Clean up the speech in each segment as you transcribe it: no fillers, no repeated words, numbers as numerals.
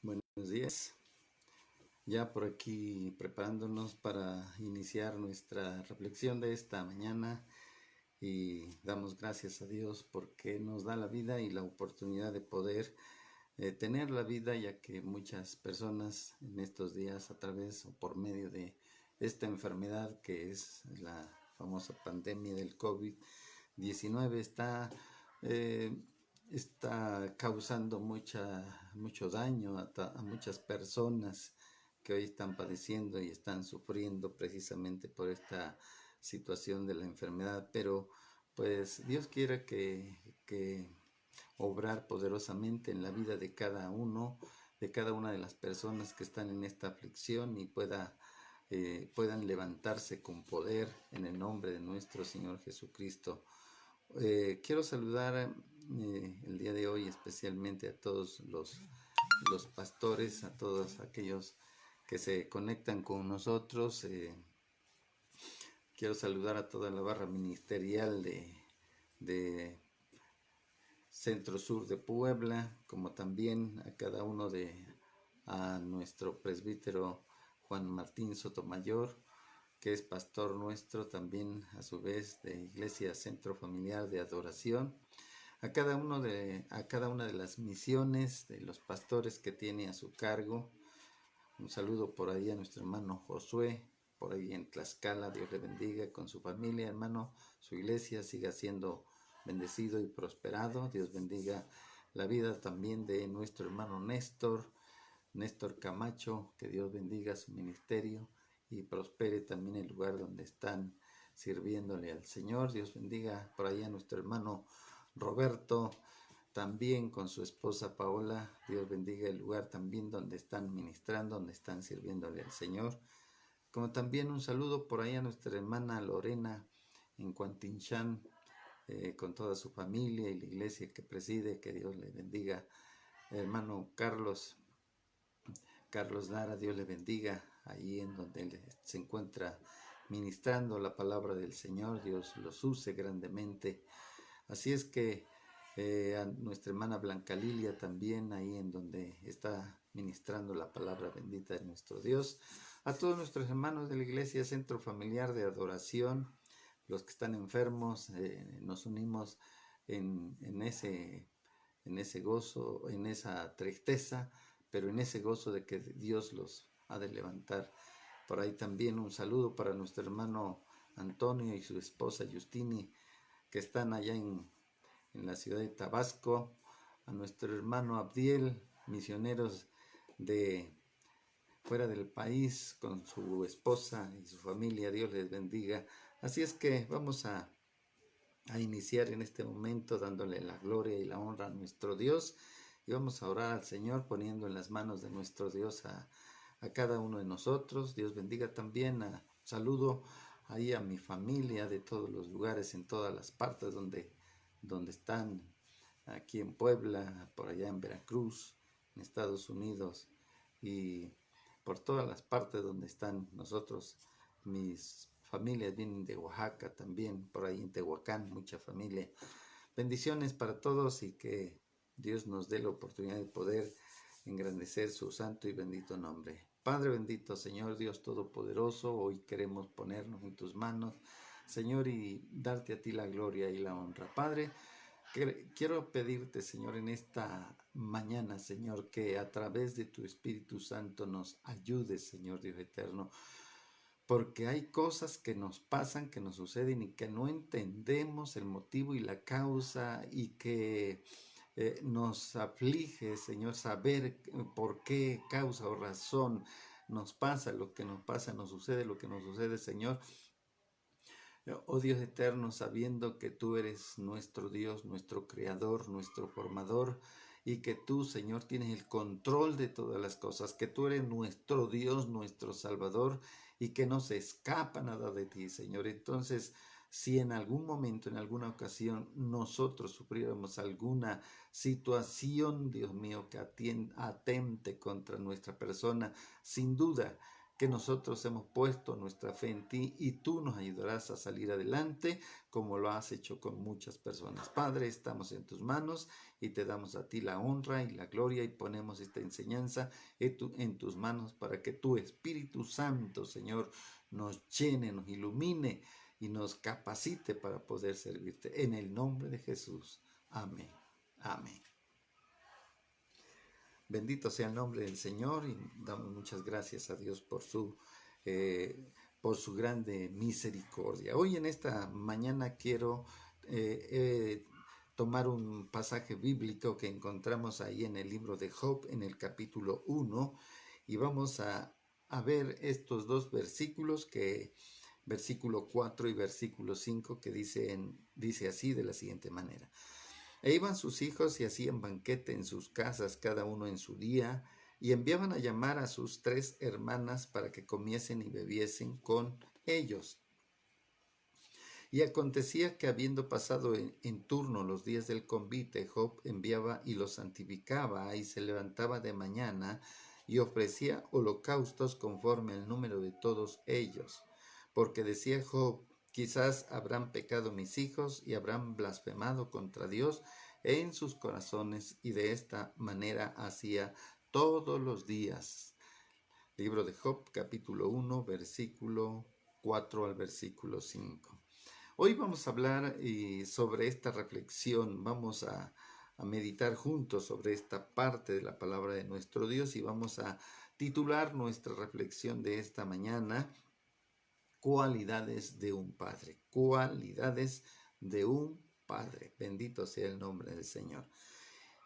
Buenos días. Ya por aquí preparándonos para iniciar nuestra reflexión de esta mañana y damos gracias a Dios porque nos da la vida y la oportunidad de poder tener la vida, ya que muchas personas en estos días a través o por medio de esta enfermedad que es la famosa pandemia del COVID-19 eh, está causando mucho daño a muchas personas que hoy están padeciendo y están sufriendo precisamente por esta situación de la enfermedad. Pero pues Dios quiera que obrar poderosamente en la vida de cada uno, de cada una de las personas que están en esta aflicción y puedan levantarse con poder en el nombre de nuestro Señor Jesucristo. Quiero saludar el día de hoy especialmente a todos los pastores, a todos aquellos que se conectan con nosotros. Quiero saludar a toda la barra ministerial de Centro Sur de Puebla, como también a nuestro presbítero Juan Martín Sotomayor, que es pastor nuestro también a su vez de Iglesia Centro Familiar de Adoración, a cada una de las misiones de los pastores que tiene a su cargo. Un saludo por ahí a nuestro hermano Josué, por ahí en Tlaxcala. Dios le bendiga con su familia, hermano. Su iglesia siga siendo bendecido y prosperado. Dios bendiga la vida también de nuestro hermano Néstor Camacho. Que Dios bendiga su ministerio y prospere también el lugar donde están sirviéndole al Señor. Dios bendiga por ahí a nuestro hermano Roberto, también con su esposa Paola. Dios bendiga el lugar también donde están ministrando, donde están sirviéndole al Señor. Como también un saludo por ahí a nuestra hermana Lorena en Cuantinchán, con toda su familia y la iglesia que preside. Que Dios le bendiga. Hermano Carlos Lara, Dios le bendiga ahí en donde él se encuentra ministrando la palabra del Señor. Dios los use grandemente. Así es que a nuestra hermana Blanca Lilia también, ahí en donde está ministrando la palabra bendita de nuestro Dios. A todos nuestros hermanos de la Iglesia Centro Familiar de Adoración, los que están enfermos, nos unimos en ese gozo, en esa tristeza, pero en ese gozo de que Dios los ha de levantar. Por ahí también un saludo para nuestro hermano Antonio y su esposa Justini, que están allá en la ciudad de Tabasco. A nuestro hermano Abdiel, misioneros de fuera del país con su esposa y su familia. Dios les bendiga. Así es que vamos a iniciar en este momento dándole la gloria y la honra a nuestro Dios, y vamos a orar al Señor poniendo en las manos de nuestro Dios a cada uno de nosotros. Dios bendiga también. Saludo ahí a mi familia de todos los lugares, en todas las partes donde están, aquí en Puebla, por allá en Veracruz, en Estados Unidos, y por todas las partes donde están nosotros. Mis familias vienen de Oaxaca también, por ahí en Tehuacán, mucha familia. Bendiciones para todos y que Dios nos dé la oportunidad de poder engrandecer su santo y bendito nombre. Padre bendito, Señor Dios Todopoderoso, hoy queremos ponernos en tus manos, Señor, y darte a ti la gloria y la honra. Padre, quiero pedirte, Señor, en esta mañana, Señor, que a través de tu Espíritu Santo nos ayudes, Señor Dios eterno, porque hay cosas que nos pasan, que nos suceden y que no entendemos el motivo y la causa, y que nos aflige, Señor, saber por qué causa o razón nos pasa lo que nos pasa, nos sucede lo que nos sucede, Señor. Oh Dios eterno, sabiendo que tú eres nuestro Dios, nuestro Creador, nuestro Formador, y que tú, Señor, tienes el control de todas las cosas, que tú eres nuestro Dios, nuestro Salvador, y que no se escapa nada de ti, Señor. Entonces, si en algún momento, en alguna ocasión, nosotros sufriéramos alguna situación, Dios mío, que atente contra nuestra persona, sin duda que nosotros hemos puesto nuestra fe en ti y tú nos ayudarás a salir adelante como lo has hecho con muchas personas. Padre, estamos en tus manos y te damos a ti la honra y la gloria y ponemos esta enseñanza en tus manos para que tu Espíritu Santo, Señor, nos llene, nos ilumine y nos capacite para poder servirte. En el nombre de Jesús. Amén. Amén. Bendito sea el nombre del Señor y damos muchas gracias a Dios por su grande misericordia. Hoy en esta mañana quiero tomar un pasaje bíblico que encontramos ahí en el libro de Job, en el capítulo 1, y vamos a ver estos dos versículos, versículo 4 y versículo 5, que dice así de la siguiente manera. E iban sus hijos y hacían banquete en sus casas, cada uno en su día, y enviaban a llamar a sus 3 hermanas para que comiesen y bebiesen con ellos. Y acontecía que habiendo pasado en turno los días del convite, Job enviaba y los santificaba, y se levantaba de mañana y ofrecía holocaustos conforme al número de todos ellos. Porque decía Job, quizás habrán pecado mis hijos y habrán blasfemado contra Dios en sus corazones, y de esta manera hacía todos los días. Libro de Job, capítulo 1, versículo 4 al versículo 5. Hoy vamos a hablar sobre esta reflexión, vamos a meditar juntos sobre esta parte de la palabra de nuestro Dios y vamos a titular nuestra reflexión de esta mañana, Cualidades de un Padre. Cualidades de un Padre. Bendito sea el nombre del Señor.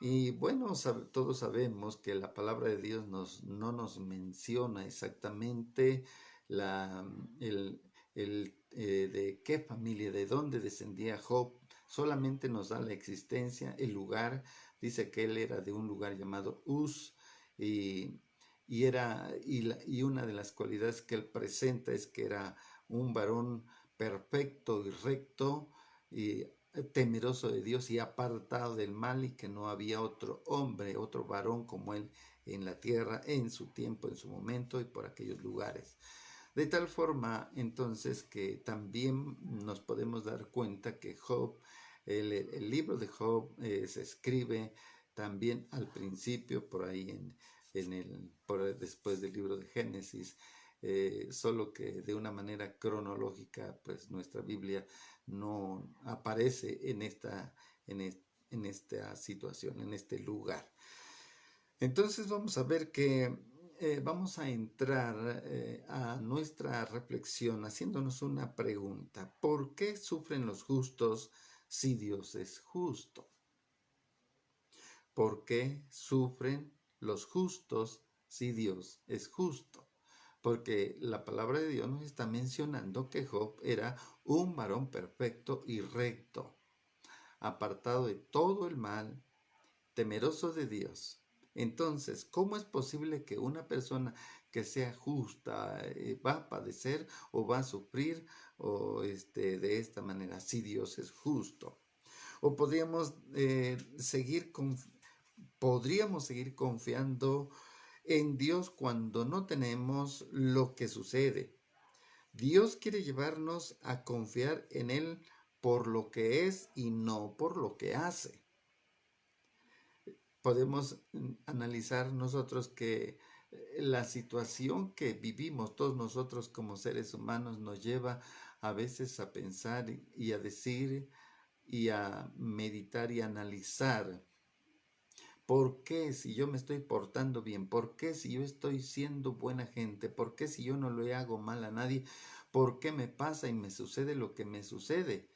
Y bueno, todos sabemos que la palabra de Dios no nos menciona exactamente de qué familia, de dónde descendía Job. Solamente nos da la existencia, el lugar. Dice que él era de un lugar llamado Uz, y una de las cualidades que él presenta es que era un varón perfecto y recto y temeroso de Dios y apartado del mal, y que no había otro hombre, otro varón como él en la tierra en su tiempo, en su momento y por aquellos lugares. De tal forma entonces que también nos podemos dar cuenta que Job, el libro de Job se escribe también al principio, por ahí después del libro de Génesis, solo que de una manera cronológica, pues nuestra Biblia no aparece en esta situación, en este lugar. Entonces vamos a ver que vamos a entrar a nuestra reflexión haciéndonos una pregunta. ¿Por qué sufren los justos si Dios es justo? ¿Por qué sufren los justos si Dios es justo? Porque la palabra de Dios nos está mencionando que Job era un varón perfecto y recto, apartado de todo el mal, temeroso de Dios. Entonces, ¿cómo es posible que una persona que sea justa va a padecer o va a sufrir de esta manera si Dios es justo? O podríamos seguir confiando en Dios cuando no tenemos lo que sucede. Dios quiere llevarnos a confiar en Él por lo que es y no por lo que hace. Podemos analizar nosotros que la situación que vivimos todos nosotros como seres humanos nos lleva a veces a pensar y a decir y a meditar y analizar. ¿Por qué si yo me estoy portando bien? ¿Por qué si yo estoy siendo buena gente? ¿Por qué si yo no le hago mal a nadie? ¿Por qué me pasa y me sucede lo que me sucede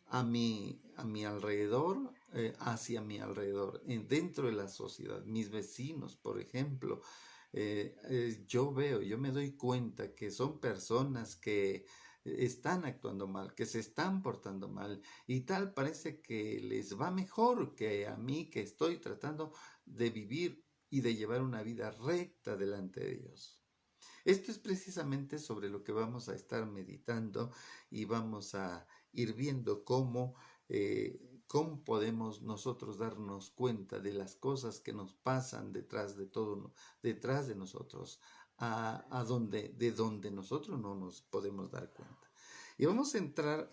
a mi alrededor, hacia mi alrededor, dentro de la sociedad? Mis vecinos, por ejemplo, yo me doy cuenta que son personas que están actuando mal, que se están portando mal, y tal parece que les va mejor que a mí, que estoy tratando de vivir y de llevar una vida recta delante de Dios. Esto es precisamente sobre lo que vamos a estar meditando y vamos a ir viendo cómo podemos nosotros darnos cuenta de las cosas que nos pasan detrás de nosotros, de donde nosotros no nos podemos dar cuenta. Y vamos a entrar,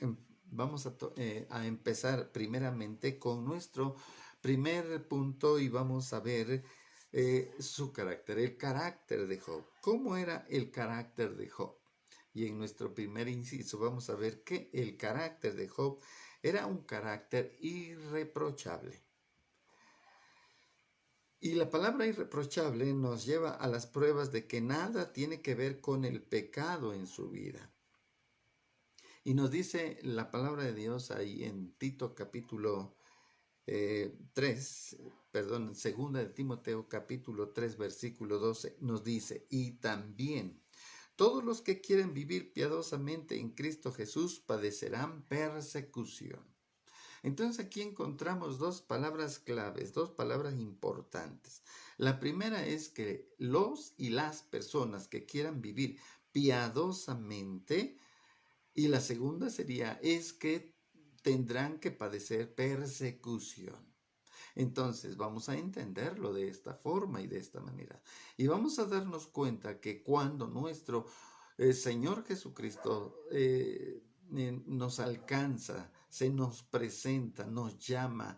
a empezar primeramente con nuestro primer punto y vamos a ver su carácter, el carácter de Job. ¿Cómo era el carácter de Job? Y en nuestro primer inciso vamos a ver que el carácter de Job era un carácter irreprochable. Y la palabra irreprochable nos lleva a las pruebas de que nada tiene que ver con el pecado en su vida. Y nos dice la palabra de Dios ahí en Tito capítulo 3, perdón, segunda de Timoteo capítulo 3 versículo 12, nos dice, y también todos los que quieren vivir piadosamente en Cristo Jesús padecerán persecución. Entonces aquí encontramos dos palabras claves, dos palabras importantes. La primera es que los y las personas que quieran vivir piadosamente, y la segunda es que tendrán que padecer persecución. Entonces vamos a entenderlo de esta forma y de esta manera. Y vamos a darnos cuenta que cuando nuestro Señor Jesucristo nos alcanza, se nos presenta, nos llama,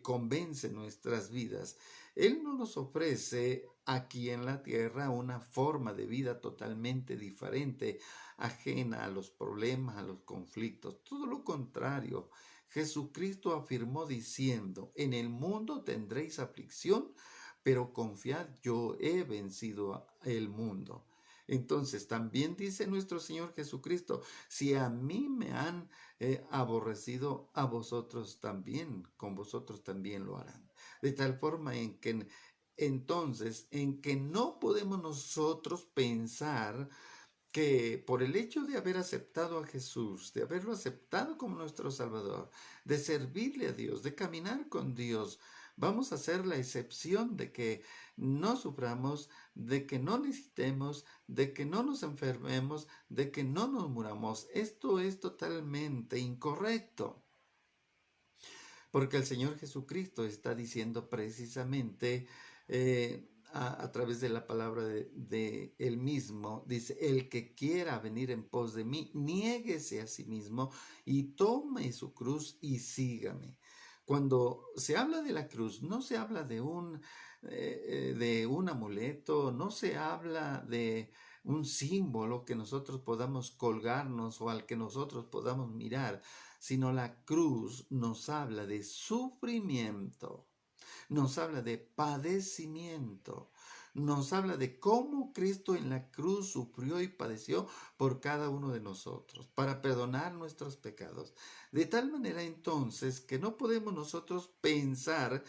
convence nuestras vidas, Él no nos ofrece aquí en la tierra una forma de vida totalmente diferente, ajena a los problemas, a los conflictos. Todo lo contrario, Jesucristo afirmó diciendo, en el mundo tendréis aflicción, pero confiad, yo he vencido el mundo. Entonces también dice nuestro Señor Jesucristo, si a mí me han aborrecido, a vosotros también, con vosotros también lo harán. De tal forma en que no podemos nosotros pensar que por el hecho de haber aceptado a Jesús, de haberlo aceptado como nuestro Salvador, de servirle a Dios, de caminar con Dios, vamos a hacer la excepción de que no suframos, de que no necesitemos, de que no nos enfermemos, de que no nos muramos. Esto es totalmente incorrecto. Porque el Señor Jesucristo está diciendo precisamente a través de la palabra de Él mismo, dice, el que quiera venir en pos de mí, niéguese a sí mismo y tome su cruz y sígame. Cuando se habla de la cruz, no se habla de un amuleto, no se habla de un símbolo que nosotros podamos colgarnos o al que nosotros podamos mirar, sino la cruz nos habla de sufrimiento, nos habla de padecimiento, nos habla de cómo Cristo en la cruz sufrió y padeció por cada uno de nosotros, para perdonar nuestros pecados. De tal manera entonces que no podemos nosotros pensar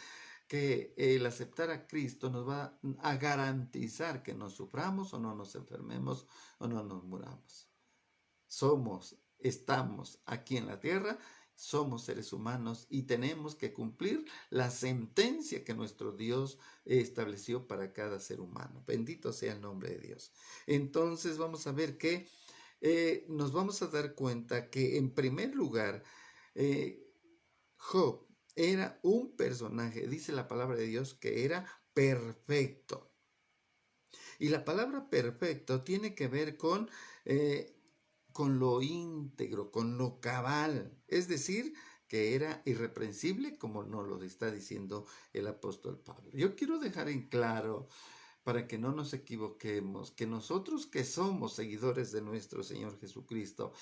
que el aceptar a Cristo nos va a garantizar que no suframos o no nos enfermemos o no nos muramos. Estamos aquí en la tierra, somos seres humanos y tenemos que cumplir la sentencia que nuestro Dios estableció para cada ser humano. Bendito sea el nombre de Dios. Entonces vamos a ver que nos vamos a dar cuenta que en primer lugar, Job era un personaje, dice la palabra de Dios, que era perfecto. Y la palabra perfecto tiene que ver con lo íntegro, con lo cabal, es decir, que era irreprensible, como nos lo está diciendo el apóstol Pablo. Yo quiero dejar en claro, para que no nos equivoquemos, que nosotros que somos seguidores de nuestro Señor Jesucristo,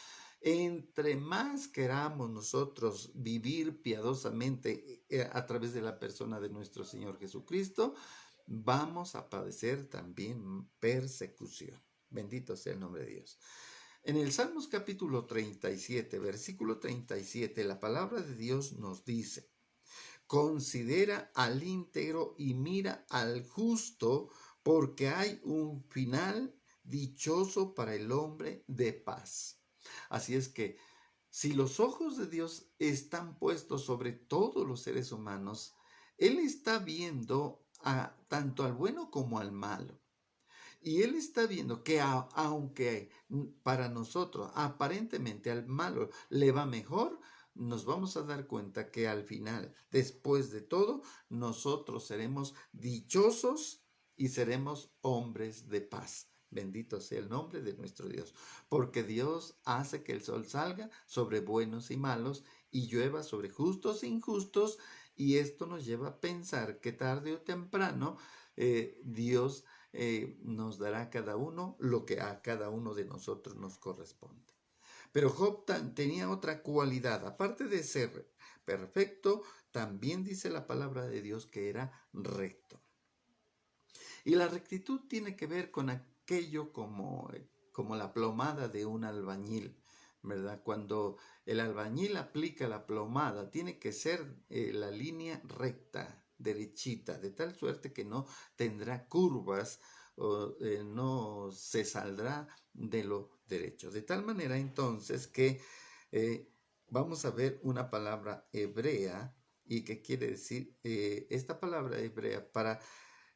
entre más queramos nosotros vivir piadosamente a través de la persona de nuestro Señor Jesucristo, vamos a padecer también persecución. Bendito sea el nombre de Dios. En el Salmos capítulo 37, versículo 37, la palabra de Dios nos dice, considera al íntegro y mira al justo, porque hay un final dichoso para el hombre de paz. Así es que si los ojos de Dios están puestos sobre todos los seres humanos, Él está viendo tanto al bueno como al malo. Y Él está viendo que aunque para nosotros aparentemente al malo le va mejor, nos vamos a dar cuenta que al final, después de todo, nosotros seremos dichosos y seremos hombres de paz. Bendito sea el nombre de nuestro Dios, porque Dios hace que el sol salga sobre buenos y malos y llueva sobre justos e injustos, y esto nos lleva a pensar que tarde o temprano Dios nos dará a cada uno lo que a cada uno de nosotros nos corresponde. Pero Job tenía otra cualidad, aparte de ser perfecto, también dice la palabra de Dios que era recto. Y la rectitud tiene que ver con aquello como la plomada de un albañil, ¿verdad? Cuando el albañil aplica la plomada, tiene que ser la línea recta, derechita, de tal suerte que no tendrá curvas o no se saldrá de lo derecho. De tal manera entonces que vamos a ver una palabra hebrea y que quiere decir esta palabra hebrea para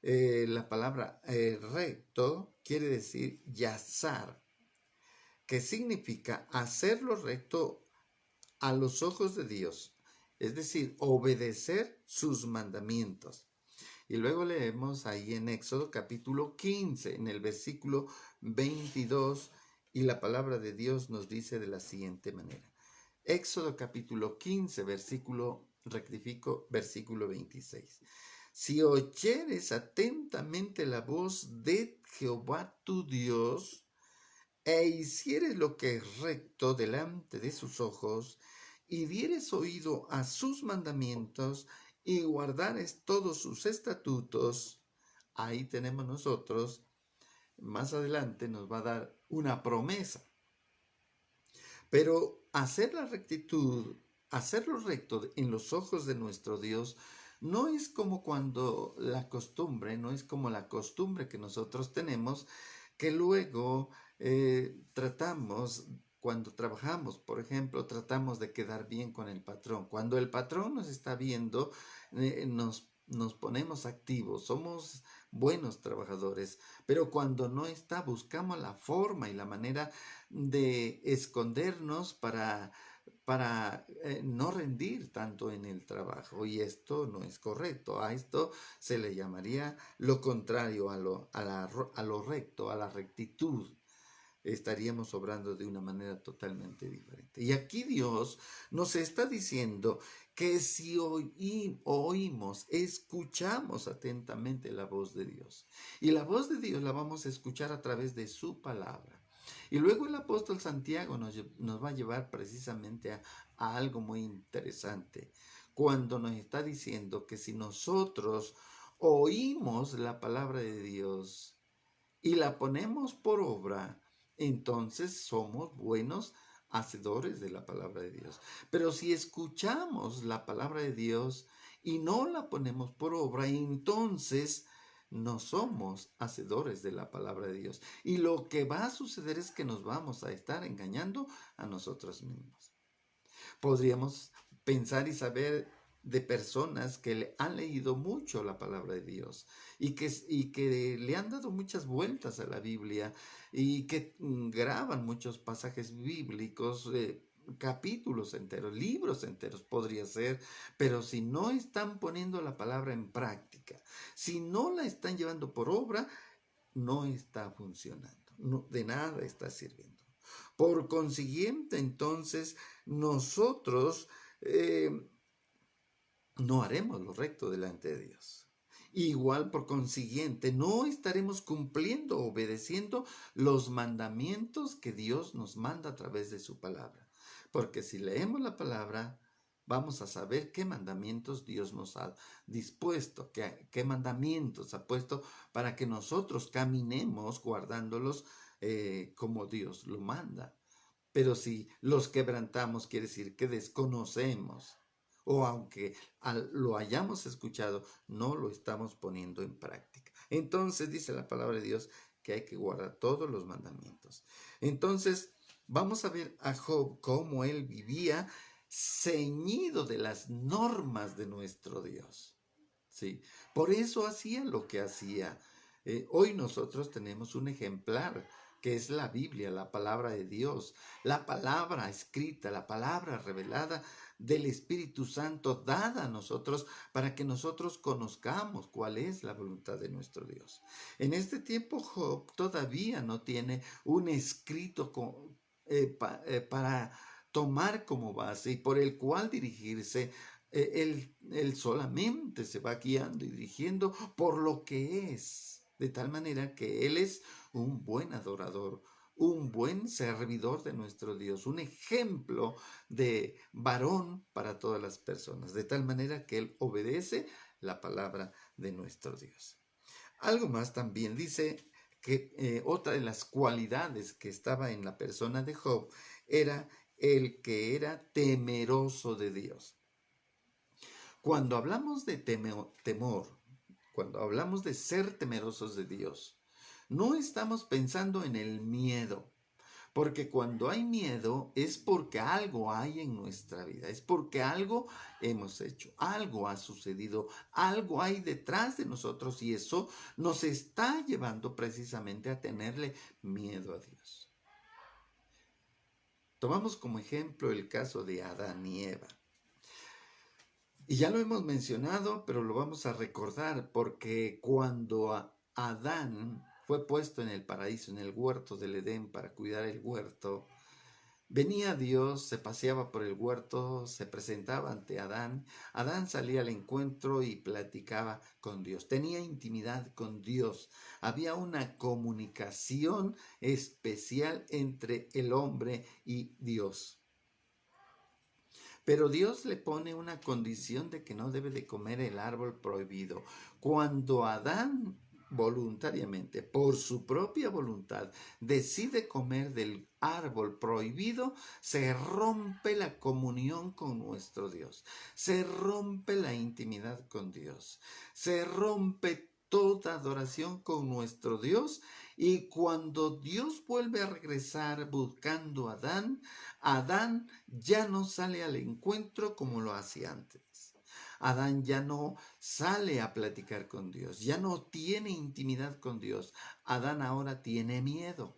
la palabra recto quiere decir yazar, que significa hacer lo recto a los ojos de Dios, es decir, obedecer sus mandamientos. Y luego leemos ahí en Éxodo capítulo 15, en el versículo 22, y la palabra de Dios nos dice de la siguiente manera. Éxodo capítulo 15, versículo 26. Si oyeres atentamente la voz de Jehová tu Dios, e hicieres lo que es recto delante de sus ojos, y dieres oído a sus mandamientos, y guardares todos sus estatutos, ahí tenemos nosotros, más adelante nos va a dar una promesa. Pero hacer la rectitud, hacerlo recto en los ojos de nuestro Dios, no es como cuando no es como la costumbre que nosotros tenemos, que luego tratamos, cuando trabajamos, por ejemplo, tratamos de quedar bien con el patrón. Cuando el patrón nos está viendo, nos ponemos activos, somos buenos trabajadores, pero cuando no está, buscamos la forma y la manera de escondernos para no rendir tanto en el trabajo, y esto no es correcto. A esto se le llamaría lo contrario a lo recto, a la rectitud. Estaríamos obrando de una manera totalmente diferente. Y aquí Dios nos está diciendo que si oímos, escuchamos atentamente la voz de Dios. Y la voz de Dios la vamos a escuchar a través de su palabra. Y luego el apóstol Santiago nos va a llevar precisamente a algo muy interesante, cuando nos está diciendo que si nosotros oímos la palabra de Dios y la ponemos por obra, entonces somos buenos hacedores de la palabra de Dios. Pero si escuchamos la palabra de Dios y no la ponemos por obra, entonces no somos hacedores de la palabra de Dios. Y lo que va a suceder es que nos vamos a estar engañando a nosotros mismos. Podríamos pensar y saber de personas que le han leído mucho la palabra de Dios y que le han dado muchas vueltas a la Biblia y que graban muchos pasajes bíblicos, capítulos enteros, libros enteros podría ser, pero si no están poniendo la palabra en práctica, si no la están llevando por obra, no está funcionando, no, de nada está sirviendo. Por consiguiente, entonces, nosotros no haremos lo recto delante de Dios. Igual, por consiguiente, no estaremos cumpliendo, obedeciendo los mandamientos que Dios nos manda a través de su palabra. Porque si leemos la palabra, vamos a saber qué mandamientos Dios nos ha dispuesto, qué mandamientos ha puesto para que nosotros caminemos guardándolos como Dios lo manda. Pero si los quebrantamos, quiere decir que desconocemos, o aunque lo hayamos escuchado, no lo estamos poniendo en práctica. Entonces dice la palabra de Dios que hay que guardar todos los mandamientos. Entonces vamos a ver a Job cómo él vivía ceñido de las normas de nuestro Dios. ¿Sí? Por eso hacía lo que hacía. Hoy nosotros tenemos un ejemplar que es la Biblia, la palabra de Dios, la palabra escrita, la palabra revelada del Espíritu Santo dada a nosotros para que nosotros conozcamos cuál es la voluntad de nuestro Dios. En este tiempo Job todavía no tiene un escrito para tomar como base y por el cual dirigirse. Él solamente se va guiando y dirigiendo por lo que es, de tal manera que él es un buen adorador, un buen servidor de nuestro Dios, un ejemplo de varón para todas las personas, de tal manera que él obedece la palabra de nuestro Dios. Algo más también dice que otra de las cualidades que estaba en la persona de Job era el que era temeroso de Dios. Cuando hablamos de temor, cuando hablamos de ser temerosos de Dios, no estamos pensando en el miedo, porque cuando hay miedo es porque algo hay en nuestra vida, es porque algo hemos hecho, algo ha sucedido, algo hay detrás de nosotros y eso nos está llevando precisamente a tenerle miedo a Dios. Tomamos como ejemplo el caso de Adán y Eva. Y ya lo hemos mencionado, pero lo vamos a recordar porque cuando Adán fue puesto en el paraíso, en el huerto del Edén para cuidar el huerto, venía Dios, se paseaba por el huerto, se presentaba ante Adán. Adán salía al encuentro y platicaba con Dios. Tenía intimidad con Dios. Había una comunicación especial entre el hombre y Dios. Pero Dios le pone una condición de que no debe de comer el árbol prohibido. Cuando Adán voluntariamente, por su propia voluntad, decide comer del árbol prohibido, se rompe la comunión con nuestro Dios, se rompe la intimidad con Dios, se rompe toda adoración con nuestro Dios. Y cuando Dios vuelve a regresar buscando a Adán, Adán ya no sale al encuentro como lo hacía antes. Adán ya no sale a platicar con Dios, ya no tiene intimidad con Dios. Adán ahora tiene miedo.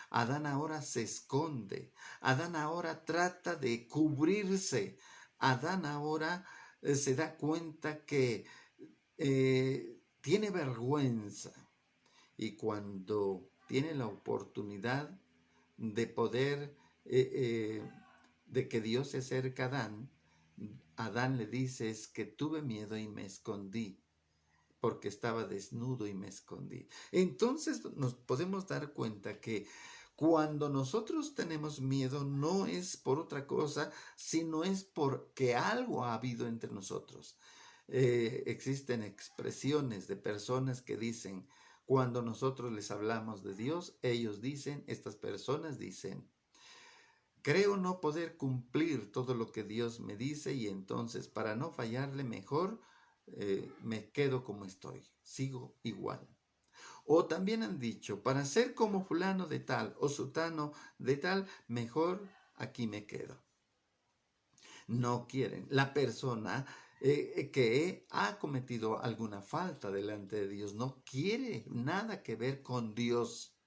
Adán ahora se esconde. Adán ahora trata de cubrirse. Adán ahora se da cuenta que tiene vergüenza. Y cuando tiene la oportunidad de poder, de que Dios se acerca a Adán, Adán le dice, es que tuve miedo y me escondí, porque estaba desnudo y me escondí. Entonces nos podemos dar cuenta que cuando nosotros tenemos miedo no es por otra cosa, sino es porque algo ha habido entre nosotros. Existen expresiones de personas que dicen, cuando nosotros les hablamos de Dios, ellos dicen, estas personas dicen, creo no poder cumplir todo lo que Dios me dice y entonces para no fallarle mejor me quedo como estoy, sigo igual. O también han dicho, para ser como fulano de tal o sutano de tal, mejor aquí me quedo. No quieren. La persona que ha cometido alguna falta delante de Dios no quiere nada que ver con Dios.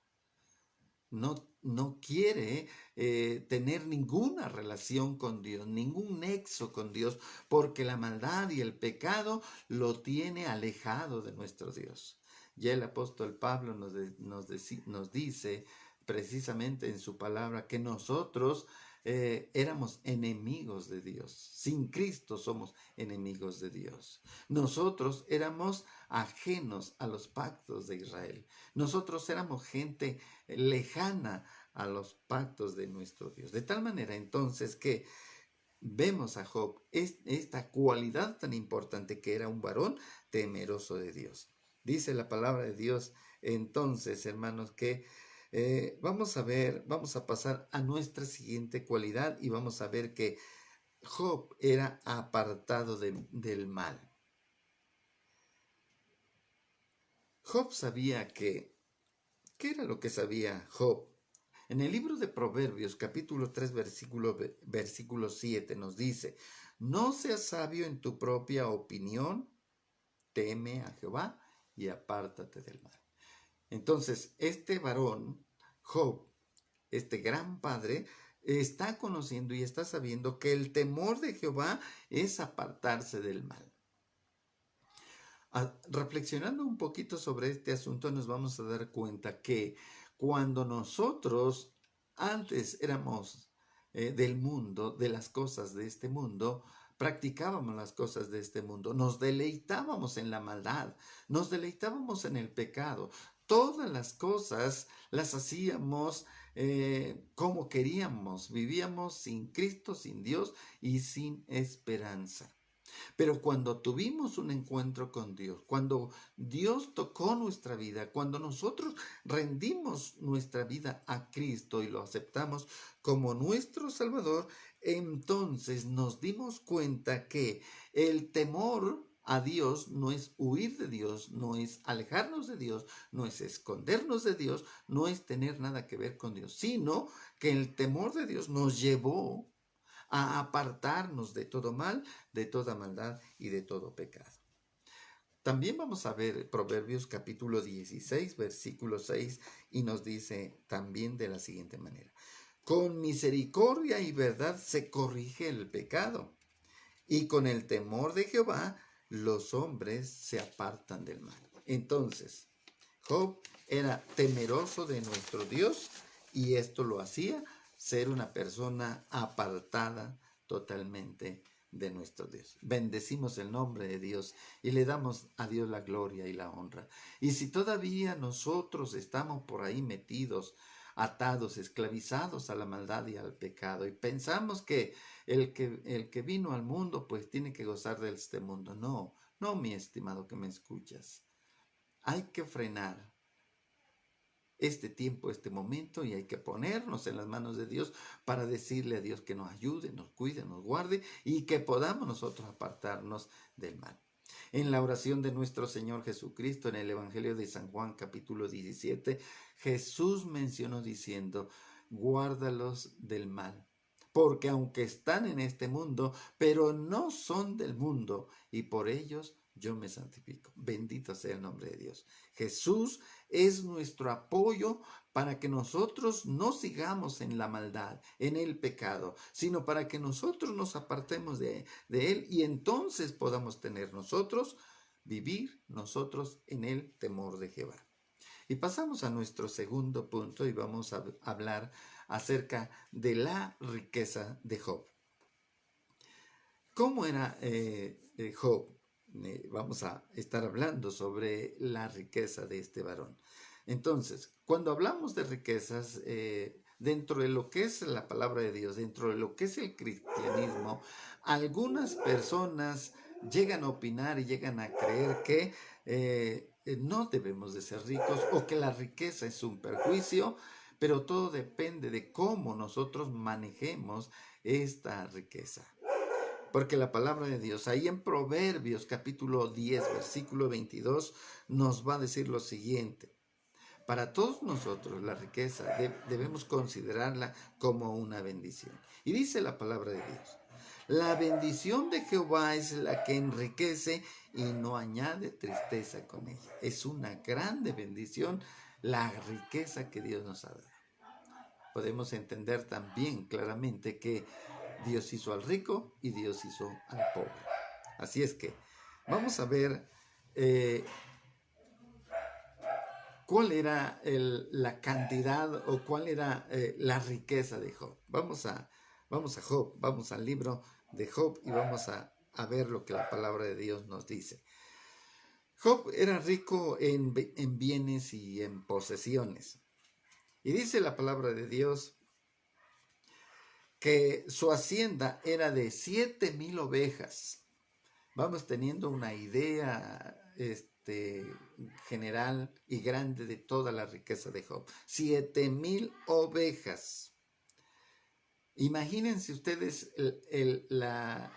No quiere tener ninguna relación con Dios, ningún nexo con Dios, porque la maldad y el pecado lo tiene alejado de nuestro Dios. Ya el apóstol Pablo nos dice precisamente en su palabra que nosotros éramos enemigos de Dios. Sin Cristo somos enemigos de Dios. Nosotros éramos ajenos a los pactos de Israel. Nosotros éramos gente lejana a los pactos de nuestro Dios. De tal manera entonces que vemos a Job esta cualidad tan importante que era un varón temeroso de Dios. Dice la palabra de Dios entonces, hermanos, que vamos a pasar a nuestra siguiente cualidad y vamos a ver que Job era apartado del mal. Job sabía ¿qué era lo que sabía Job? En el libro de Proverbios, capítulo 3, versículo 7, nos dice, no seas sabio en tu propia opinión, teme a Jehová y apártate del mal. Entonces, este varón Job, este gran padre, está conociendo y está sabiendo que el temor de Jehová es apartarse del mal. Reflexionando un poquito sobre este asunto, nos vamos a dar cuenta que cuando nosotros antes éramos del mundo, de las cosas de este mundo, practicábamos las cosas de este mundo, nos deleitábamos en la maldad, nos deleitábamos en el pecado, todas las cosas las hacíamos como queríamos, vivíamos sin Cristo, sin Dios y sin esperanza. Pero cuando tuvimos un encuentro con Dios, cuando Dios tocó nuestra vida, cuando nosotros rendimos nuestra vida a Cristo y lo aceptamos como nuestro Salvador, entonces nos dimos cuenta que el temor a Dios no es huir de Dios, no es alejarnos de Dios, no es escondernos de Dios, no es tener nada que ver con Dios, sino que el temor de Dios nos llevó a apartarnos de todo mal, de toda maldad y de todo pecado. También vamos a ver Proverbios capítulo 16, versículo 6, y nos dice también de la siguiente manera: con misericordia y verdad se corrige el pecado, y con el temor de Jehová los hombres se apartan del mal. Entonces, Job era temeroso de nuestro Dios y esto lo hacía ser una persona apartada totalmente de nuestro Dios. Bendecimos el nombre de Dios y le damos a Dios la gloria y la honra. Y si todavía nosotros estamos por ahí metidos, atados, esclavizados a la maldad y al pecado, y pensamos que el que vino al mundo pues tiene que gozar de este mundo. No, no, mi estimado que me escuchas. Hay que frenar este tiempo, este momento, y hay que ponernos en las manos de Dios para decirle a Dios que nos ayude, nos cuide, nos guarde y que podamos nosotros apartarnos del mal. En la oración de nuestro Señor Jesucristo, en el Evangelio de San Juan capítulo 17, Jesús mencionó diciendo: guárdalos del mal, porque aunque están en este mundo, pero no son del mundo, y por ellos yo me santifico. Bendito sea el nombre de Dios. Jesús es nuestro apoyo para que nosotros no sigamos en la maldad, en el pecado, sino para que nosotros nos apartemos de Él y entonces podamos tener nosotros, vivir nosotros en el temor de Jehová. Y pasamos a nuestro segundo punto y vamos a hablar acerca de la riqueza de Job. ¿Cómo era Job? Vamos a estar hablando sobre la riqueza de este varón. Entonces, cuando hablamos de riquezas, dentro de lo que es la palabra de Dios, dentro de lo que es el cristianismo, algunas personas llegan a opinar y llegan a creer que no debemos de ser ricos o que la riqueza es un perjuicio, pero todo depende de cómo nosotros manejemos esta riqueza. Porque la palabra de Dios, ahí en Proverbios capítulo 10, versículo 22, nos va a decir lo siguiente: para todos nosotros la riqueza debemos considerarla como una bendición. Y dice la palabra de Dios: la bendición de Jehová es la que enriquece y no añade tristeza con ella. Es una grande bendición la riqueza que Dios nos ha dado. Podemos entender también claramente que Dios hizo al rico y Dios hizo al pobre. Así es que vamos a ver cuál era la cantidad o cuál era la riqueza de Job. Vamos a Job, vamos al libro de Job y vamos a ver lo que la palabra de Dios nos dice. Job era rico en bienes y en posesiones. Y dice la palabra de Dios que su hacienda era de 7,000 ovejas. Vamos teniendo una idea general y grande de toda la riqueza de Job. 7,000 ovejas. Imagínense ustedes la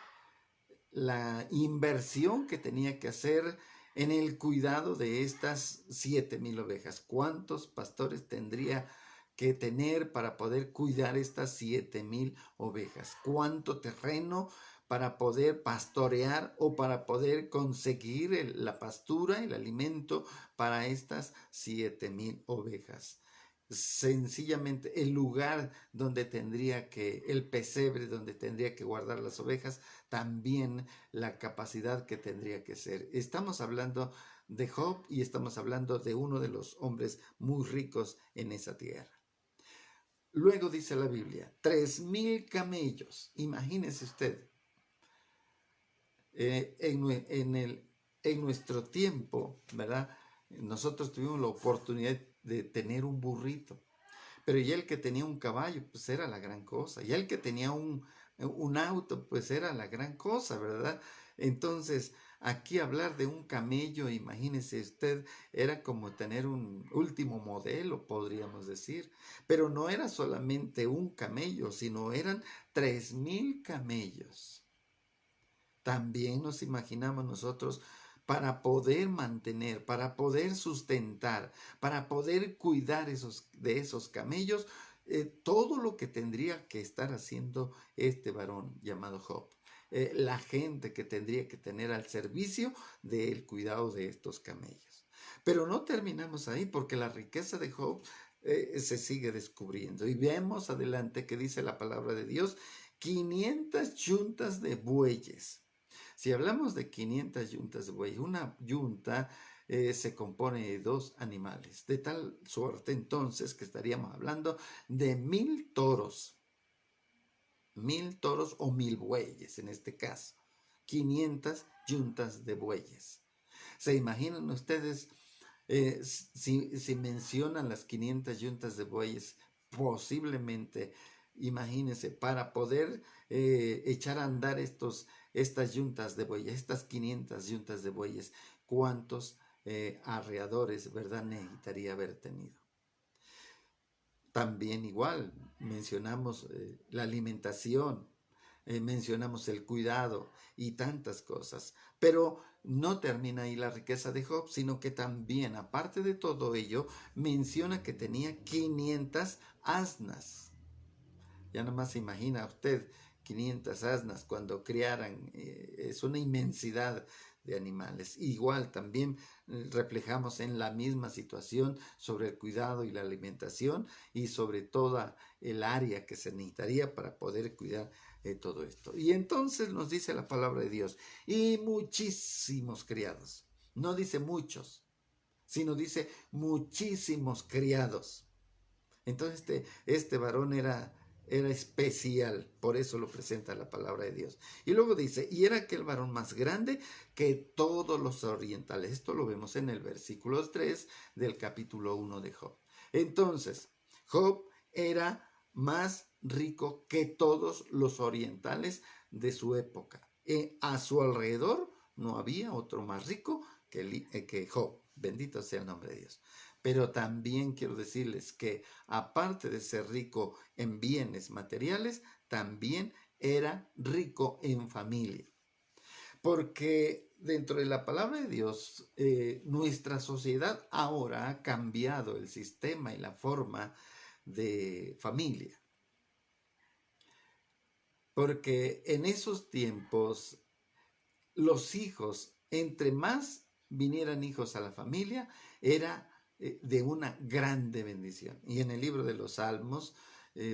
inversión que tenía que hacer en el cuidado de estas 7,000 ovejas. ¿Cuántos pastores tendría que tener para poder cuidar estas 7,000 ovejas? ¿Cuánto terreno para poder pastorear o para poder conseguir la pastura, el alimento para estas 7,000 ovejas? sencillamente el lugar donde tendría que, el pesebre donde tendría que guardar las ovejas, también la capacidad que tendría que ser. Estamos hablando de Job y estamos hablando de uno de los hombres muy ricos en esa tierra. Luego dice la Biblia, 3,000 camellos, imagínese usted, en nuestro tiempo, ¿verdad? Nosotros tuvimos la oportunidad de tener un burrito, pero ya el que tenía un caballo, pues era la gran cosa, ya el que tenía un auto, pues era la gran cosa, ¿verdad? Entonces, aquí hablar de un camello, imagínese usted, era como tener un último modelo, podríamos decir, pero no era solamente un camello, sino eran 3,000 camellos. También nos imaginamos nosotros para poder mantener, para poder sustentar, para poder cuidar de esos camellos, todo lo que tendría que estar haciendo este varón llamado Job. La gente que tendría que tener al servicio del cuidado de estos camellos. Pero no terminamos ahí porque la riqueza de Job se sigue descubriendo. Y vemos adelante que dice la palabra de Dios, 500 yuntas de bueyes. Si hablamos de 500 yuntas de buey, una yunta se compone de 2 animales, de tal suerte entonces que estaríamos hablando de 1,000 toros, 1,000 toros o 1,000 bueyes en este caso, 500 yuntas de bueyes. ¿Se imaginan ustedes si mencionan las 500 yuntas de bueyes? Posiblemente, imagínense, para poder echar a andar estas yuntas de bueyes, estas 500 yuntas de bueyes, ¿cuántos arreadores, verdad, necesitaría haber tenido? También igual mencionamos la alimentación, mencionamos el cuidado y tantas cosas. Pero no termina ahí la riqueza de Job, sino que también, aparte de todo ello, menciona que tenía 500 asnas. Ya nomás se imagina usted 500 asnas cuando criaran, es una inmensidad de animales. Igual también reflejamos en la misma situación sobre el cuidado y la alimentación y sobre toda el área que se necesitaría para poder cuidar todo esto. Y entonces nos dice la palabra de Dios, y muchísimos criados. No dice muchos, sino dice muchísimos criados. Entonces este varón era especial, por eso lo presenta la palabra de Dios. Y luego dice, y era aquel varón más grande que todos los orientales. Esto lo vemos en el versículo 3 del capítulo 1 de Job. Entonces, Job era más rico que todos los orientales de su época. A su alrededor no había otro más rico que Job. Bendito sea el nombre de Dios. Pero también quiero decirles que aparte de ser rico en bienes materiales, también era rico en familia. Porque dentro de la palabra de Dios, nuestra sociedad ahora ha cambiado el sistema y la forma de familia. Porque en esos tiempos, los hijos, entre más vinieran hijos a la familia, era de una grande bendición. Y en el libro de los Salmos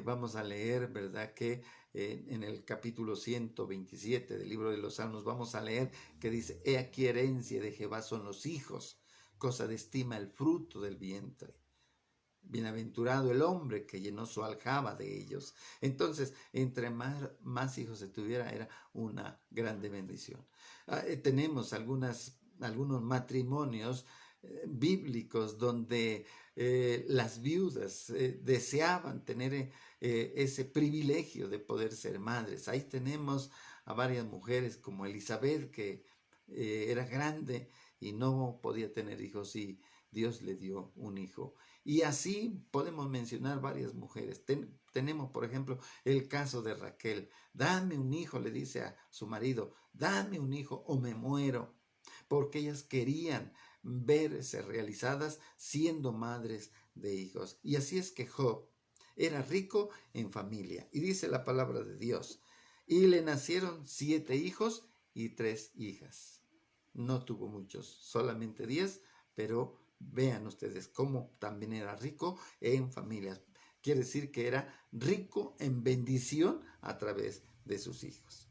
vamos a leer, ¿verdad? Que en el capítulo 127 del libro de los Salmos vamos a leer que dice, he aquí herencia de Jehová son los hijos, cosa de estima el fruto del vientre. Bienaventurado el hombre que llenó su aljaba de ellos. Entonces, entre más hijos se tuviera, era una grande bendición. Tenemos algunos matrimonios bíblicos donde las viudas deseaban tener ese privilegio de poder ser madres. Ahí tenemos a varias mujeres como Elizabeth, que era grande y no podía tener hijos y Dios le dio un hijo. Y así podemos mencionar varias mujeres. Tenemos, por ejemplo, el caso de Raquel. Dame un hijo, le dice a su marido, dame un hijo o me muero. Porque ellas querían verse realizadas siendo madres de hijos. Y así es que Job era rico en familia. Y dice la palabra de Dios. Y le nacieron 7 hijos y 3 hijas. No tuvo muchos, solamente 10, pero Vean ustedes cómo también era rico en familias. Quiere decir que era rico en bendición a través de sus hijos.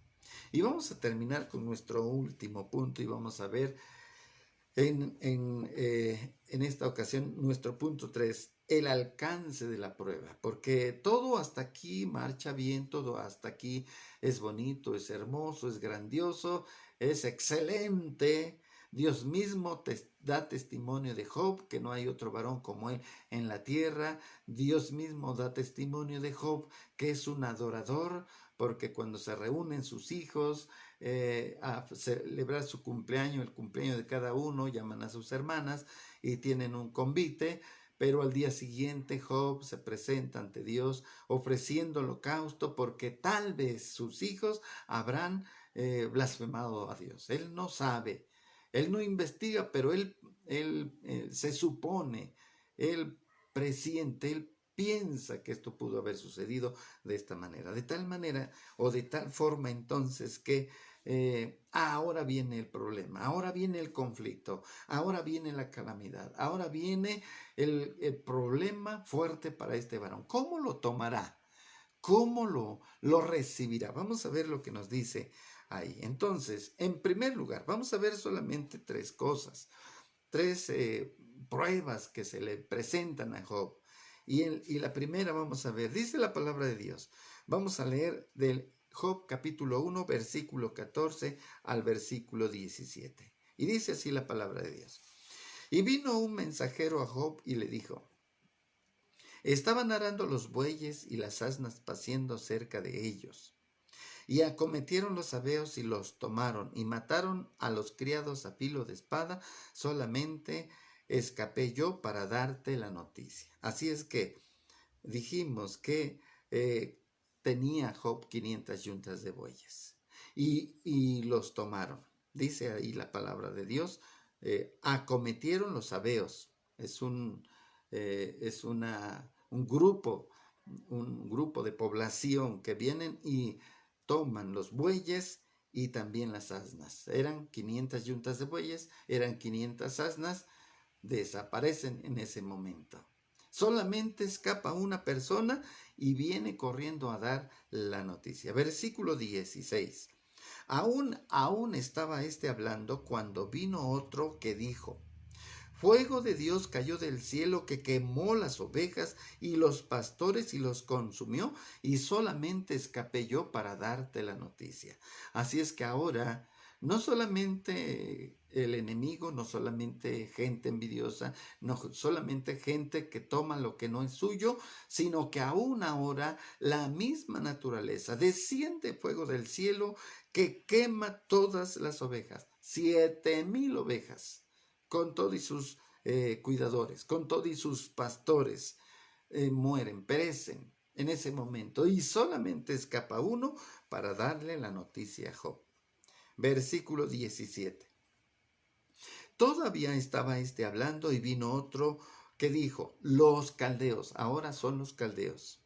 Y vamos a terminar con nuestro último punto y vamos a ver en esta ocasión nuestro punto 3, el alcance de la prueba, porque todo hasta aquí marcha bien, todo hasta aquí es bonito, es hermoso, es grandioso, es excelente. Dios mismo da testimonio de Job, que no hay otro varón como él en la tierra. Dios mismo da testimonio de Job, que es un adorador, porque cuando se reúnen sus hijos, a celebrar su cumpleaños, el cumpleaños de cada uno, llaman a sus hermanas y tienen un convite, pero al día siguiente Job se presenta ante Dios ofreciendo holocausto porque tal vez sus hijos habrán blasfemado a Dios. Él no sabe, él no investiga, pero él se supone, él presiente, él piensa que esto pudo haber sucedido de esta manera, de tal manera o de tal forma entonces que ahora viene el problema, ahora viene el conflicto, ahora viene la calamidad, ahora viene el problema fuerte para este varón. ¿Cómo lo tomará? ¿Cómo lo recibirá? Vamos a ver lo que nos dice ahí. Entonces, en primer lugar, vamos a ver solamente tres cosas, tres pruebas que se le presentan a Job. Y la primera vamos a ver, dice la palabra de Dios. Vamos a leer del Job capítulo 1, versículo 14 al versículo 17. Y dice así la palabra de Dios. Y vino un mensajero a Job y le dijo, estaban arando los bueyes y las asnas paciendo cerca de ellos. Y acometieron los sabeos y los tomaron y mataron a los criados a filo de espada, solamente escapé yo para darte la noticia. Así es que dijimos que tenía Job 500 yuntas de bueyes y los tomaron. Dice ahí la palabra de Dios, acometieron los sabeos. Es un grupo de población que vienen y toman los bueyes y también las asnas. Eran 500 yuntas de bueyes, eran 500 asnas, desaparecen en ese momento. Solamente escapa una persona y viene corriendo a dar la noticia. Versículo 16. Aún estaba este hablando cuando vino otro que dijo, fuego de Dios cayó del cielo que quemó las ovejas y los pastores y los consumió, y solamente escapé yo para darte la noticia. Así es que ahora no solamente el enemigo, no solamente gente envidiosa, no solamente gente que toma lo que no es suyo, sino que aún ahora la misma naturaleza desciende fuego del cielo que quema todas las ovejas, 7,000 ovejas con todos sus cuidadores, con todos sus pastores, mueren, perecen en ese momento y solamente escapa uno para darle la noticia a Job. Versículo 17. Todavía estaba este hablando y vino otro que dijo, los caldeos, ahora son los caldeos.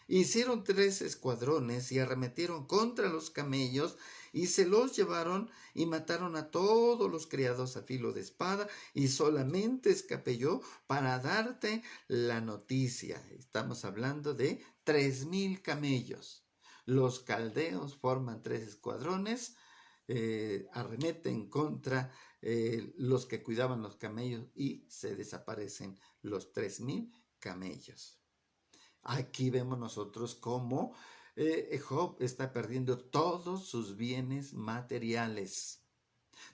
Hicieron 3 escuadrones y arremetieron contra los camellos y se los llevaron y mataron a todos los criados a filo de espada y solamente escapé yo para darte la noticia. Estamos hablando de 3,000 camellos. Los caldeos forman 3 escuadrones, arremeten contra los que cuidaban los camellos y se desaparecen los 3,000 camellos. Aquí vemos nosotros cómo Job está perdiendo todos sus bienes materiales,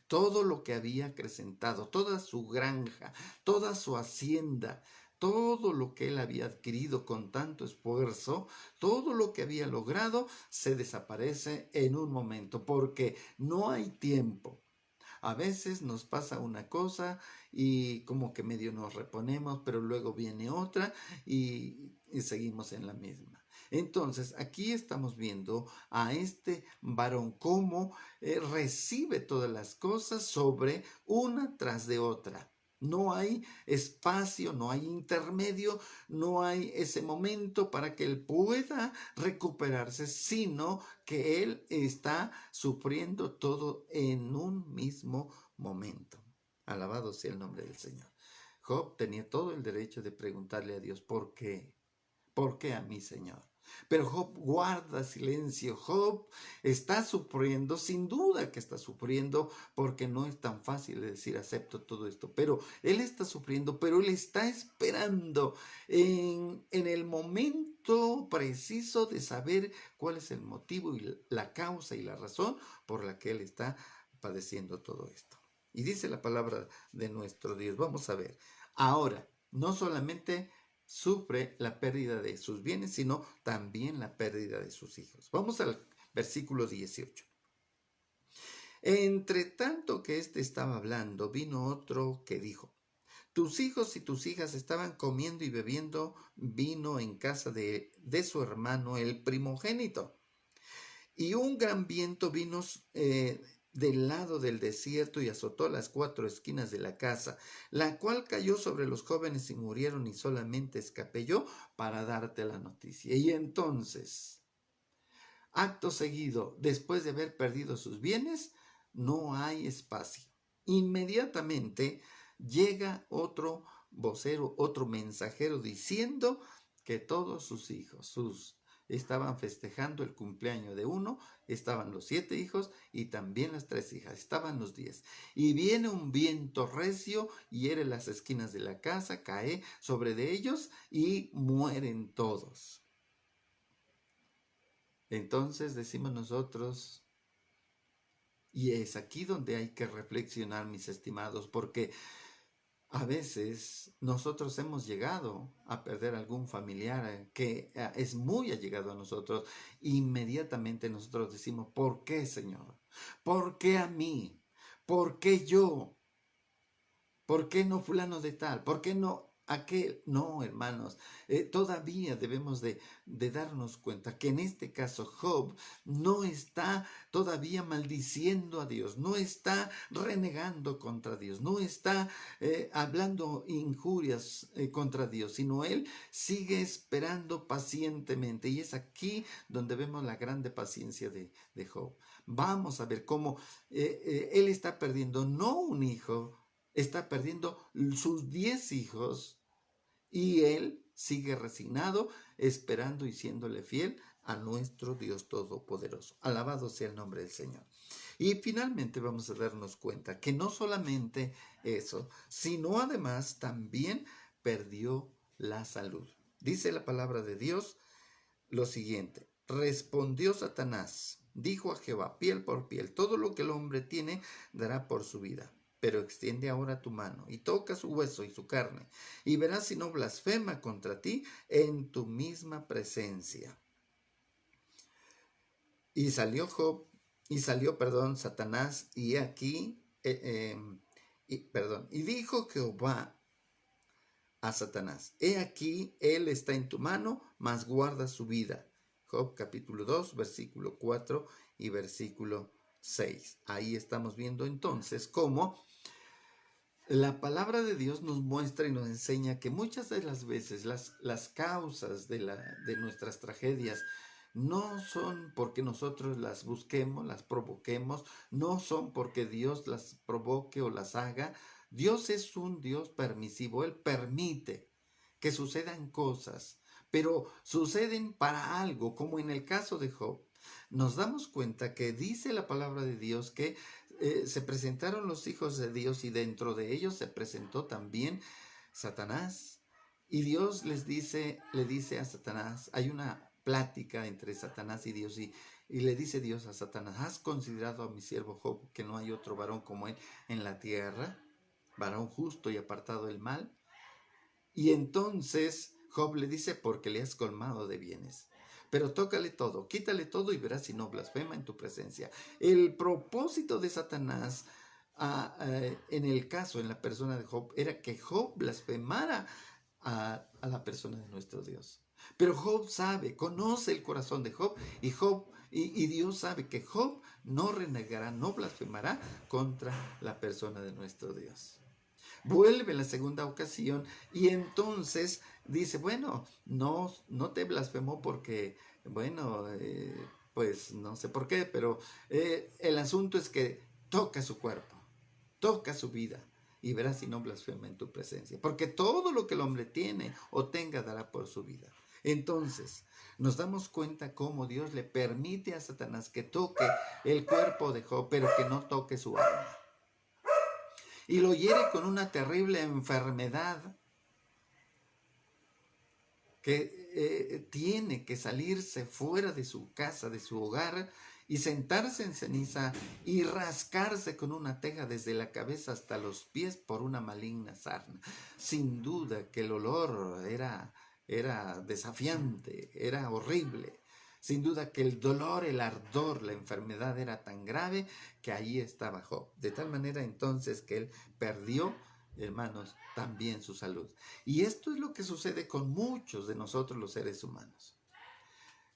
todo lo que había acrecentado, toda su granja, toda su hacienda, todo lo que él había adquirido con tanto esfuerzo, todo lo que había logrado, se desaparece en un momento, porque no hay tiempo. A veces nos pasa una cosa y como que medio nos reponemos, pero luego viene otra y seguimos en la misma. Entonces, aquí estamos viendo a este varón cómo recibe todas las cosas sobre una tras de otra. No hay espacio, no hay intermedio, no hay ese momento para que él pueda recuperarse, sino que él está sufriendo todo en un mismo momento. Alabado sea el nombre del Señor. Job tenía todo el derecho de preguntarle a Dios, ¿por qué? ¿Por qué a mí, Señor? Pero Job guarda silencio. Job está sufriendo, sin duda que está sufriendo, porque no es tan fácil de decir acepto todo esto. Pero él está sufriendo, pero él está esperando en el momento preciso de saber cuál es el motivo y la causa y la razón por la que él está padeciendo todo esto. Y dice la palabra de nuestro Dios. Vamos a ver. Ahora, no solamente sufre la pérdida de sus bienes, sino también la pérdida de sus hijos. Vamos al versículo 18. Entre tanto que éste estaba hablando, vino otro que dijo: tus hijos y tus hijas estaban comiendo y bebiendo vino en casa de su hermano, el primogénito. Y un gran viento vino del lado del desierto y azotó las 4 esquinas de la casa, la cual cayó sobre los jóvenes y murieron, y solamente escapé yo para darte la noticia. Y entonces, acto seguido, después de haber perdido sus bienes, no hay espacio. Inmediatamente llega otro vocero, otro mensajero, diciendo que todos sus hijos, estaban festejando el cumpleaños de uno, estaban los 7 hijos y también las 3 hijas, estaban los 10. Y viene un viento recio, hiere las esquinas de la casa, cae sobre de ellos y mueren todos. Entonces decimos nosotros, y es aquí donde hay que reflexionar, mis estimados, porque a veces nosotros hemos llegado a perder algún familiar que es muy allegado a nosotros. Inmediatamente nosotros decimos: ¿por qué, Señor? ¿Por qué a mí? ¿Por qué yo? ¿Por qué no fulano de tal? ¿Por qué no aquel? No, hermanos, todavía debemos de darnos cuenta que en este caso Job no está todavía maldiciendo a Dios, no está renegando contra Dios, no está hablando injurias contra Dios, sino él sigue esperando pacientemente. Y es aquí donde vemos la grande paciencia de Job. Vamos a ver cómo él está perdiendo no un hijo, está perdiendo sus 10 hijos, y él sigue resignado, esperando y siéndole fiel a nuestro Dios Todopoderoso. Alabado sea el nombre del Señor. Y finalmente vamos a darnos cuenta que no solamente eso, sino además también perdió la salud. Dice la palabra de Dios lo siguiente: respondió Satanás, dijo a Jehová, piel por piel, todo lo que el hombre tiene dará por su vida. Pero extiende ahora tu mano y toca su hueso y su carne, y verás si no blasfema contra ti en tu misma presencia. Y salió Job, Satanás, y aquí, y dijo Jehová a Satanás: he aquí, él está en tu mano, mas guarda su vida. Job capítulo 2, versículo 4 y versículo 6. Ahí estamos viendo entonces cómo la palabra de Dios nos muestra y nos enseña que muchas de las veces las causas de nuestras tragedias no son porque nosotros las busquemos, las provoquemos, no son porque Dios las provoque o las haga. Dios es un Dios permisivo, Él permite que sucedan cosas, pero suceden para algo, como en el caso de Job. Nos damos cuenta que dice la palabra de Dios que se presentaron los hijos de Dios, y dentro de ellos se presentó también Satanás. Y Dios le dice a Satanás, hay una plática entre Satanás y Dios, y le dice Dios a Satanás: ¿has considerado a mi siervo Job, que no hay otro varón como él en la tierra, varón justo y apartado del mal? Y entonces Job le dice: porque le has colmado de bienes. Pero tócale todo, quítale todo, y verás si no blasfema en tu presencia. El propósito de Satanás en la persona de Job, era que Job blasfemara a la persona de nuestro Dios. Pero Job sabe, conoce el corazón de Job, y Dios sabe que Job no renegará, no blasfemará contra la persona de nuestro Dios. Vuelve la segunda ocasión, y entonces dice: bueno, no te blasfemó porque, bueno, pues no sé por qué, pero el asunto es que toca su cuerpo, toca su vida. y verás si no blasfema en tu presencia. Porque todo lo que el hombre tiene o tenga dará por su vida. Entonces, nos damos cuenta cómo Dios le permite a Satanás que toque el cuerpo de Job, pero que no toque su alma. Y lo hiere con una terrible enfermedad que tiene que salirse fuera de su casa, de su hogar, y sentarse en ceniza y rascarse con una teja desde la cabeza hasta los pies por una maligna sarna. Sin duda que el olor era desafiante, era horrible. Sin duda que el dolor, el ardor, la enfermedad era tan grave que ahí estaba Job. De tal manera entonces que él perdió, hermanos, también su salud. Y esto es lo que sucede con muchos de nosotros los seres humanos.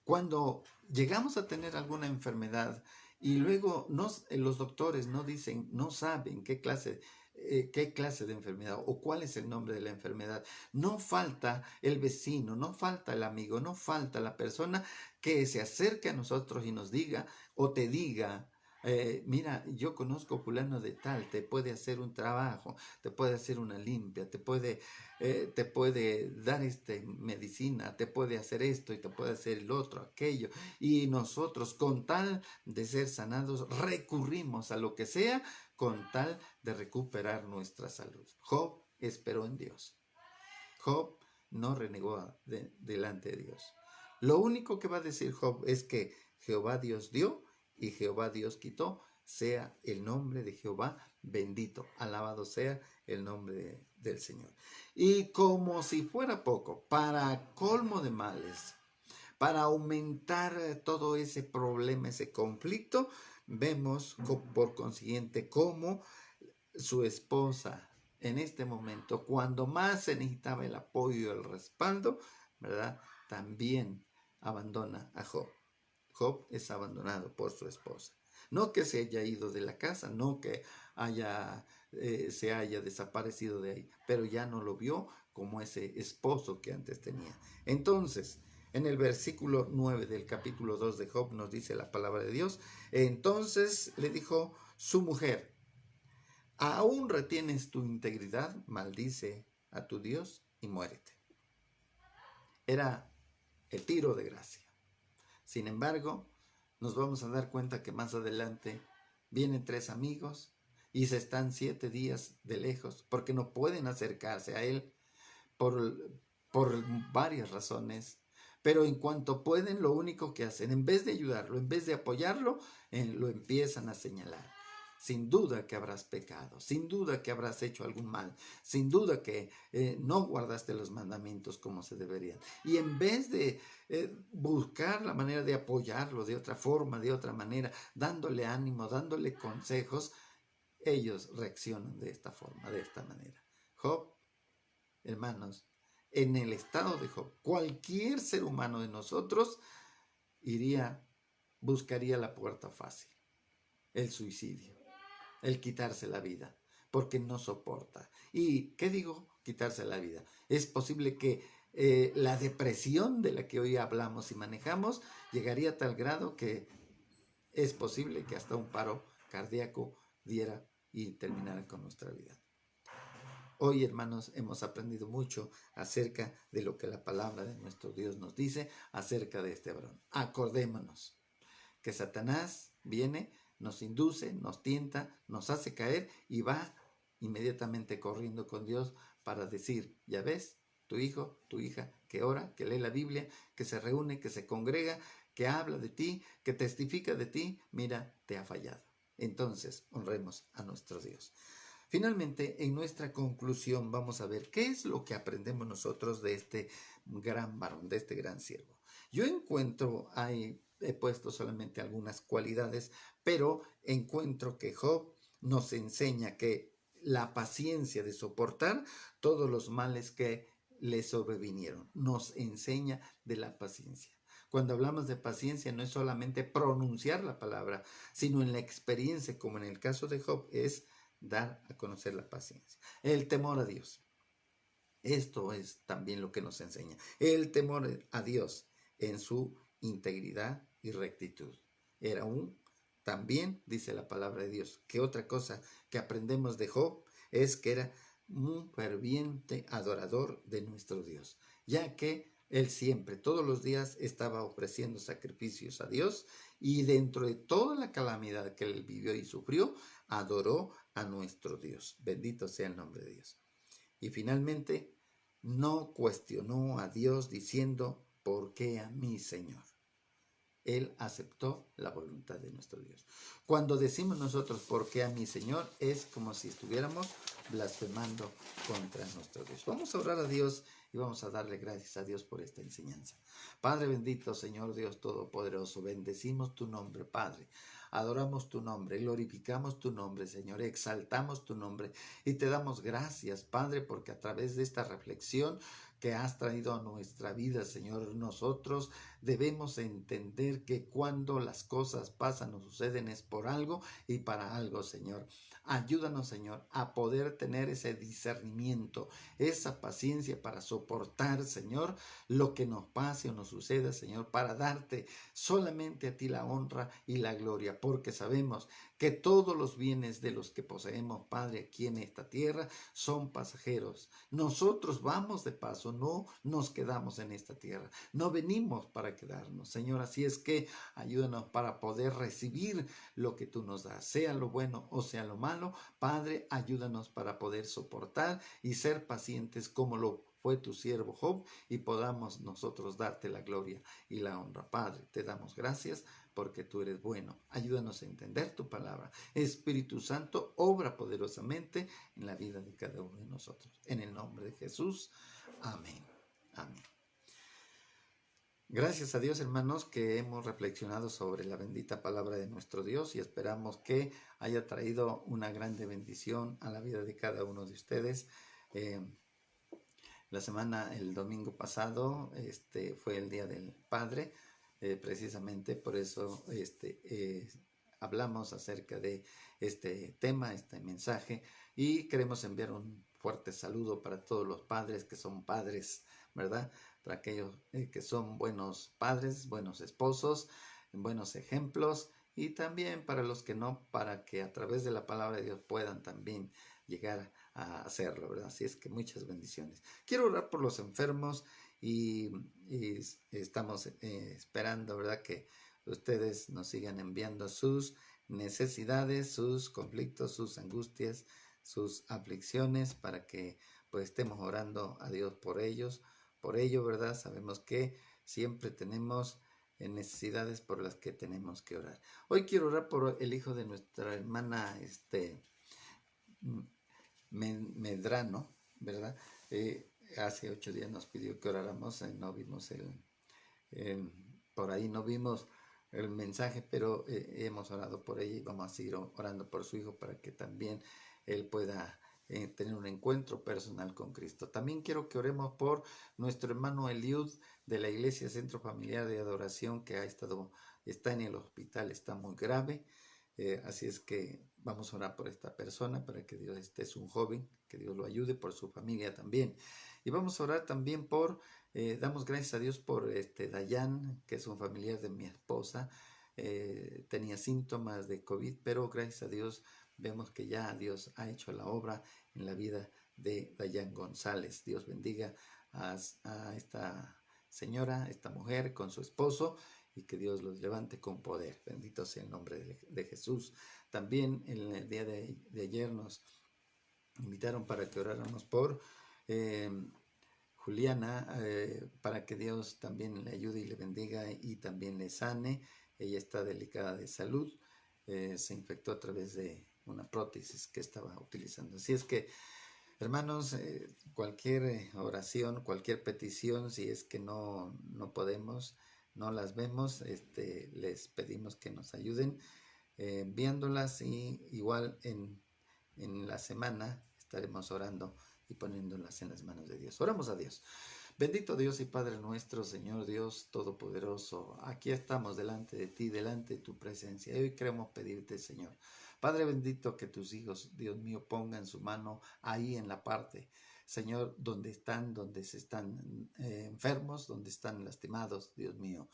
Cuando llegamos a tener alguna enfermedad y luego los doctores no dicen, no saben qué clase de enfermedad o cuál es el nombre de la enfermedad, no falta el vecino, no falta el amigo, no falta la persona que se acerque a nosotros y nos diga o te diga, mira, yo conozco fulano de tal, te puede hacer un trabajo, te puede hacer una limpia, te puede dar medicina, te puede hacer esto y te puede hacer el otro, aquello. Y nosotros, con tal de ser sanados, recurrimos a lo que sea con tal de recuperar nuestra salud. Job esperó en Dios. Job no renegó delante de Dios. Lo único que va a decir Job es que Jehová Dios dio y Jehová Dios quitó, sea el nombre de Jehová bendito, alabado sea el nombre del Señor. Y como si fuera poco, para colmo de males, para aumentar todo ese problema, ese conflicto, vemos por consiguiente cómo su esposa en este momento, cuando más se necesitaba el apoyo y el respaldo, ¿verdad? También abandona a Job. Job es abandonado por su esposa. No que se haya ido de la casa, no que se haya desaparecido de ahí, pero ya no lo vio como ese esposo que antes tenía. Entonces, en el versículo 9 del capítulo 2 de Job nos dice la palabra de Dios, entonces le dijo su mujer, ¿aún retienes tu integridad? Maldice a tu Dios y muérete. Era el tiro de gracia. Sin embargo, nos vamos a dar cuenta que más adelante vienen 3 amigos y se están 7 días de lejos porque no pueden acercarse a él por varias razones. Pero en cuanto pueden, lo único que hacen, en vez de ayudarlo, en vez de apoyarlo, lo empiezan a señalar. Sin duda que habrás pecado, sin duda que habrás hecho algún mal, sin duda que no guardaste los mandamientos como se deberían. Y en vez de buscar la manera de apoyarlo de otra forma, de otra manera, dándole ánimo, dándole consejos, ellos reaccionan de esta forma, de esta manera. Job, hermanos, en el estado de Job, cualquier ser humano de nosotros buscaría la puerta fácil, el suicidio, el quitarse la vida, porque no soporta. ¿Y qué digo? Quitarse la vida. Es posible que la depresión de la que hoy hablamos y manejamos llegaría a tal grado que es posible que hasta un paro cardíaco diera y terminara con nuestra vida. Hoy, hermanos, hemos aprendido mucho acerca de lo que la palabra de nuestro Dios nos dice acerca de este varón. Acordémonos que Satanás viene, nos induce, nos tienta, nos hace caer y va inmediatamente corriendo con Dios para decir, ya ves, tu hijo, tu hija, que ora, que lee la Biblia, que se reúne, que se congrega, que habla de ti, que testifica de ti, mira, te ha fallado. Entonces, honremos a nuestro Dios. Finalmente, en nuestra conclusión vamos a ver qué es lo que aprendemos nosotros de este gran varón, de este gran siervo. Yo he puesto solamente algunas cualidades, pero encuentro que Job nos enseña que la paciencia de soportar todos los males que le sobrevinieron, nos enseña de la paciencia. Cuando hablamos de paciencia no es solamente pronunciar la palabra, sino en la experiencia, como en el caso de Job, es dar a conocer la paciencia. El temor a Dios. Esto es también lo que nos enseña. El temor a Dios en su integridad y rectitud. También dice la palabra de Dios, que otra cosa que aprendemos de Job es que era un ferviente adorador de nuestro Dios, ya que él siempre, todos los días, estaba ofreciendo sacrificios a Dios y dentro de toda la calamidad que él vivió y sufrió, adoró a nuestro Dios. Bendito sea el nombre de Dios. Y finalmente, no cuestionó a Dios diciendo, ¿por qué a mí, Señor? Él aceptó la voluntad de nuestro Dios. Cuando decimos nosotros, ¿por qué a mi Señor? Es como si estuviéramos blasfemando contra nuestro Dios. Vamos a orar a Dios y vamos a darle gracias a Dios por esta enseñanza. Padre bendito, Señor Dios Todopoderoso, bendecimos tu nombre, Padre. Adoramos tu nombre, glorificamos tu nombre, Señor, exaltamos tu nombre y te damos gracias, Padre, porque a través de esta reflexión que has traído a nuestra vida, Señor, nosotros debemos entender que cuando las cosas pasan o suceden es por algo y para algo, Señor. Ayúdanos, Señor, a poder tener ese discernimiento, esa paciencia para soportar, Señor, lo que nos pase o nos suceda, Señor, para darte solamente a ti la honra y la gloria, porque sabemos que todos los bienes de los que poseemos, Padre, aquí en esta tierra son pasajeros. Nosotros vamos de paso, no nos quedamos en esta tierra, no venimos para quedarnos, Señor. Así es que ayúdanos para poder recibir lo que tú nos das, sea lo bueno o sea lo malo. Padre, ayúdanos para poder soportar y ser pacientes como lo fue tu siervo Job y podamos nosotros darte la gloria y la honra. Padre, te damos gracias porque tú eres bueno. Ayúdanos a entender tu palabra. Espíritu Santo, obra poderosamente en la vida de cada uno de nosotros. En el nombre de Jesús. Amén. Amén. Gracias a Dios, hermanos, que hemos reflexionado sobre la bendita palabra de nuestro Dios y esperamos que haya traído una grande bendición a la vida de cada uno de ustedes. El domingo pasado, fue el Día del Padre, precisamente por eso hablamos acerca de este tema, este mensaje, y queremos enviar un fuerte saludo para todos los padres que son padres, ¿verdad? Para aquellos que son buenos padres, buenos esposos, buenos ejemplos, y también para los que no, para que a través de la palabra de Dios puedan también llegar a hacerlo, ¿verdad? Así es que muchas bendiciones. Quiero orar por los enfermos y estamos esperando, ¿verdad? Que ustedes nos sigan enviando sus necesidades, sus conflictos, sus angustias, sus aflicciones para que pues estemos orando a Dios por ellos, por ello, ¿verdad? Sabemos que siempre tenemos necesidades por las que tenemos que orar. Hoy quiero orar por el hijo de nuestra hermana Medrano, ¿verdad? Hace 8 días nos pidió que oráramos, no vimos por ahí no vimos el mensaje, pero hemos orado por ella y vamos a seguir orando por su hijo para que también él pueda tener un encuentro personal con Cristo. También quiero que oremos por nuestro hermano Eliud de la Iglesia Centro Familiar de Adoración que está en el hospital, está muy grave. Así es que vamos a orar por esta persona para que Dios, es un joven, que Dios lo ayude, por su familia también. Y vamos a orar también damos gracias a Dios por Dayan, que es un familiar de mi esposa. Tenía síntomas de COVID, pero gracias a Dios vemos que ya Dios ha hecho la obra en la vida de Dayan González. Dios bendiga a esta señora, esta mujer con su esposo, y que Dios los levante con poder. Bendito sea el nombre de Jesús. También en el día de ayer nos invitaron para que oráramos por Juliana, para que Dios también le ayude y le bendiga y también le sane. Ella está delicada de salud, se infectó a través de una prótesis que estaba utilizando. Así es que, hermanos, cualquier oración, cualquier petición, si es que no podemos, no las vemos, les pedimos que nos ayuden enviándolas, y igual en la semana estaremos orando y poniéndolas en las manos de Dios. Oramos a Dios. Bendito Dios y Padre nuestro, Señor Dios Todopoderoso, aquí estamos delante de ti, delante de tu presencia. Y hoy queremos pedirte, Señor, Padre bendito, que tus hijos, Dios mío, pongan su mano ahí en la parte, Señor, donde se están enfermos, donde están lastimados, Dios mío.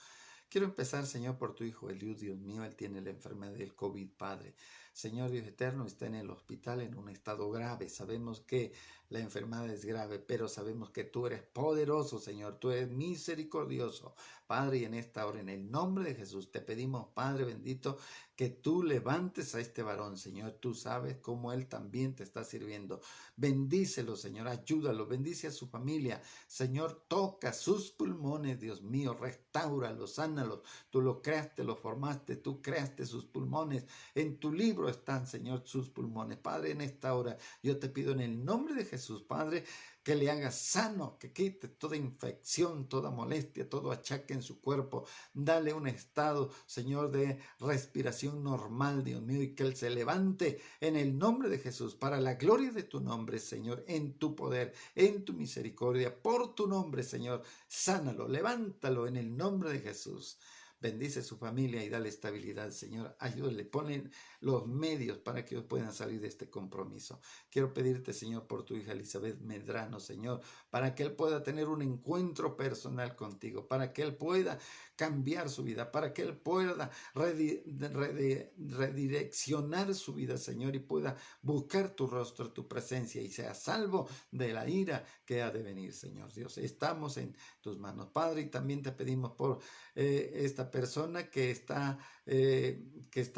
Quiero empezar, Señor, por tu hijo Eliud, Dios mío, él tiene la enfermedad del COVID, Padre. Señor Dios eterno, está en el hospital en un estado grave. Sabemos que la enfermedad es grave, pero sabemos que tú eres poderoso, Señor. Tú eres misericordioso. Padre, y en esta hora, en el nombre de Jesús, te pedimos, Padre bendito, que tú levantes a este varón, Señor. Tú sabes cómo él también te está sirviendo. Bendícelo, Señor. Ayúdalo. Bendice a su familia. Señor, toca sus pulmones, Dios mío. Restáuralos, sánalos. Tú lo creaste, lo formaste. Tú creaste sus pulmones. En tu libro están, Señor, sus pulmones. Padre, en esta hora yo te pido en el nombre de Jesús, Padre, que le hagas sano, que quite toda infección, toda molestia, todo achaque en su cuerpo. Dale un estado, Señor, de respiración normal, Dios mío, y que Él se levante en el nombre de Jesús, para la gloria de tu nombre, Señor, en tu poder, en tu misericordia, por tu nombre, Señor. Sánalo, levántalo en el nombre de Jesús. Bendice su familia y dale estabilidad, Señor. Ayúdale, ponle los medios para que ellos puedan salir de este compromiso. Quiero pedirte, Señor, por tu hija Elizabeth Medrano, Señor, para que él pueda tener un encuentro personal contigo, para que él pueda cambiar su vida, para que él pueda redireccionar su vida, Señor, y pueda buscar tu rostro, tu presencia, y sea salvo de la ira que ha de venir, Señor Dios. Estamos en tus manos, Padre, y también te pedimos por esta persona que está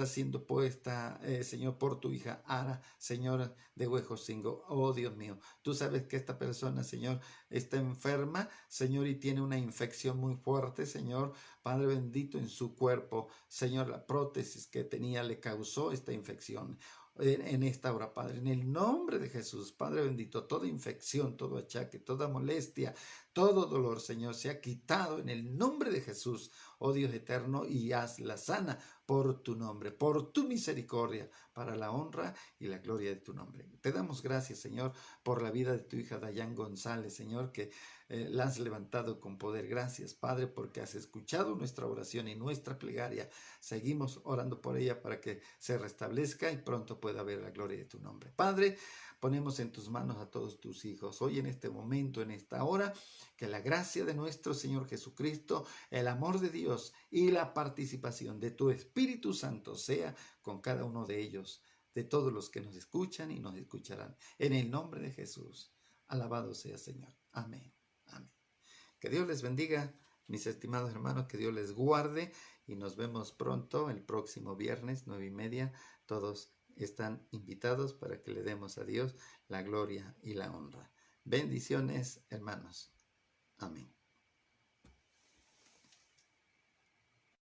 siendo puesta, Señor, por tu hija Ara, Señor de Huejocingo. Oh Dios mío, tú sabes que esta persona, Señor, está enferma, Señor, y tiene una infección muy fuerte, Señor, Padre bendito, en su cuerpo. Señor, la prótesis que tenía le causó esta infección. En esta hora, Padre, en el nombre de Jesús, Padre bendito, toda infección, todo achaque, toda molestia, todo dolor, Señor, se ha quitado en el nombre de Jesús, oh Dios eterno, y hazla sana por tu nombre, por tu misericordia, para la honra y la gloria de tu nombre. Te damos gracias, Señor, por la vida de tu hija Dayan González, Señor, que la has levantado con poder. Gracias, Padre, porque has escuchado nuestra oración y nuestra plegaria. Seguimos orando por ella para que se restablezca y pronto pueda ver la gloria de tu nombre. Padre, ponemos en tus manos a todos tus hijos. Hoy en este momento, en esta hora, que la gracia de nuestro Señor Jesucristo, el amor de Dios y la participación de tu Espíritu Santo sea con cada uno de ellos, de todos los que nos escuchan y nos escucharán. En el nombre de Jesús. Alabado sea, Señor. Amén. Amén. Que Dios les bendiga, mis estimados hermanos, que Dios les guarde y nos vemos pronto el próximo viernes, 9:30. Todos están invitados para que le demos a Dios la gloria y la honra. Bendiciones, hermanos. Amén.